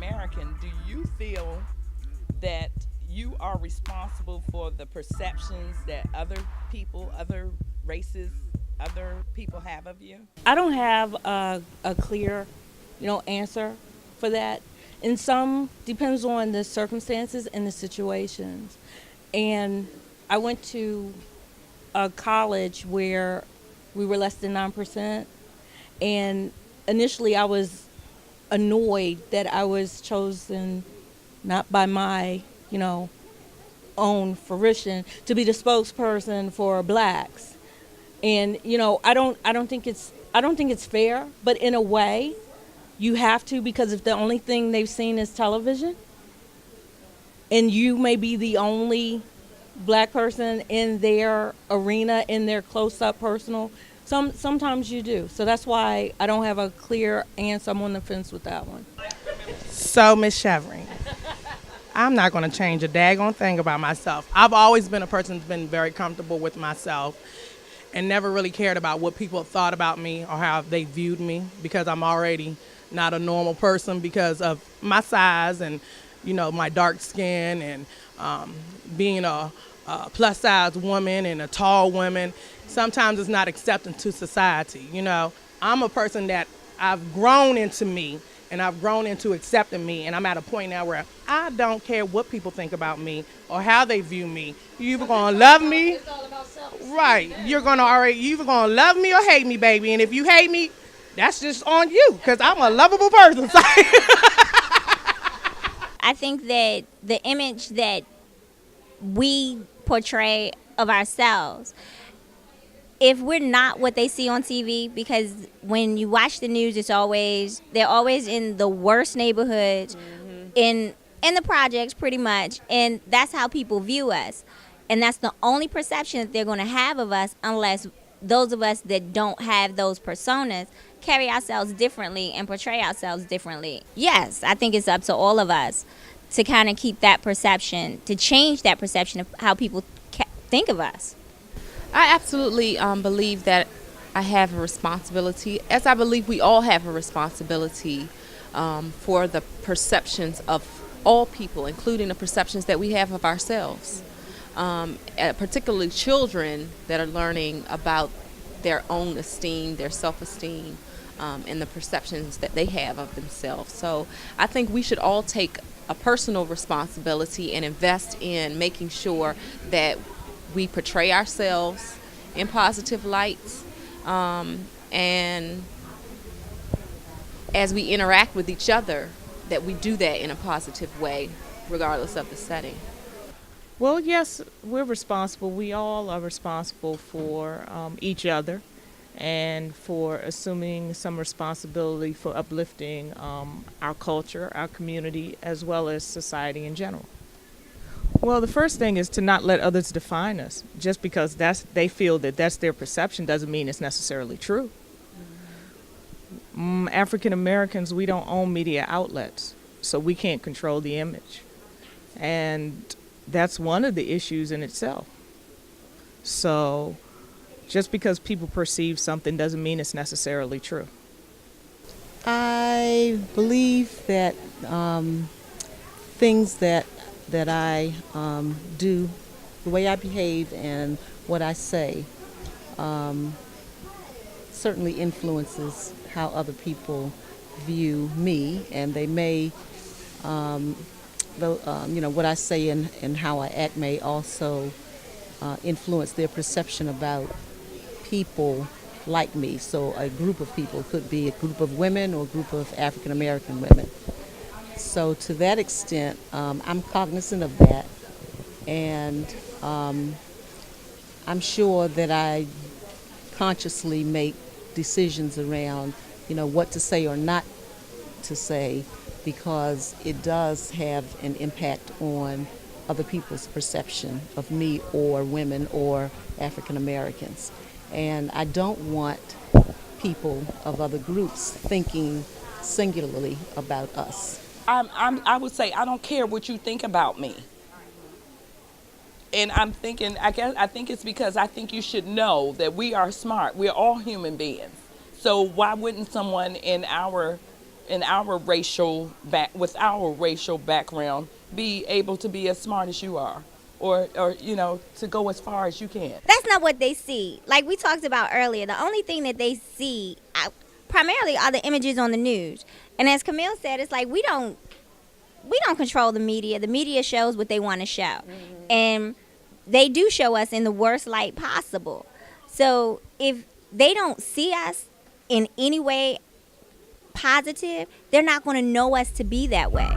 American, do you feel that you are responsible for the perceptions that other people, other races, other people have of you? I don't have a clear, answer for that. And some depends on the circumstances and the situations. And I went to a college where we were less than 9%. And initially I was annoyed that I was chosen not by my, own fruition to be the spokesperson for blacks. And I don't think it's fair, but in a way you have to, because if the only thing they've seen is television and you may be the only black person in their arena, in their close up personal, sometimes you do. So that's why I don't have a clear answer. I'm on the fence with that one. So, Miss Chevron, I'm not going to change a daggone thing about myself. I've always been a person that's been very comfortable with myself and never really cared about what people thought about me or how they viewed me, because I'm already not a normal person because of my size and, my dark skin and being a plus size woman and a tall woman. Sometimes it's not accepted to society. I'm a person that I've grown into me and I've grown into accepting me, and I'm at a point now where I don't care what people think about me or how they view me. You either gonna love me, right? You're either gonna love me or hate me, baby. And if you hate me, that's just on you, because I'm a lovable person. I think that the image that we portray of ourselves, if we're not what they see on TV, because when you watch the news, they're always in the worst neighborhoods, in the projects pretty much, and that's how people view us. And that's the only perception that they're going to have of us, unless those of us that don't have those personas carry ourselves differently and portray ourselves differently. Yes, I think it's up to all of us to kind of keep that perception, to change that perception of how people think of us. I absolutely believe that I have a responsibility, as I believe we all have a responsibility for the perceptions of all people, including the perceptions that we have of ourselves. Particularly children that are learning about their own esteem, their self-esteem, and the perceptions that they have of themselves. So I think we should all take a personal responsibility and invest in making sure that we portray ourselves in positive lights, and as we interact with each other, that we do that in a positive way, regardless of the setting. Well, yes, we're responsible. We all are responsible for each other and for assuming some responsibility for uplifting our culture, our community, as well as society in general. Well, the first thing is to not let others define us. Just because they feel that that's their perception doesn't mean it's necessarily true. African Americans, we don't own media outlets, so we can't control the image. And that's one of the issues in itself. So just because people perceive something doesn't mean it's necessarily true. I believe that things that I do, the way I behave and what I say, certainly influences how other people view me, and they may, what I say and how I act may also influence their perception about people like me. So a group of people could be a group of women or a group of African American women. So to that extent, I'm cognizant of that, and I'm sure that I consciously make decisions around, what to say or not to say, because it does have an impact on other people's perception of me or women or African Americans. And I don't want people of other groups thinking singularly about us. I would say I don't care what you think about me. And I'm thinking, I think it's because I think you should know that we are smart. We're all human beings. So why wouldn't someone in our in our racial with our racial background, be able to be as smart as you are, or to go as far as you can. That's not what they see. Like we talked about earlier, the only thing that they see primarily are the images on the news. And as Camille said, it's like we don't control the media. The media shows what they want to show. And they do show us in the worst light possible. So if they don't see us in any way positive, they're not going to know us to be that way.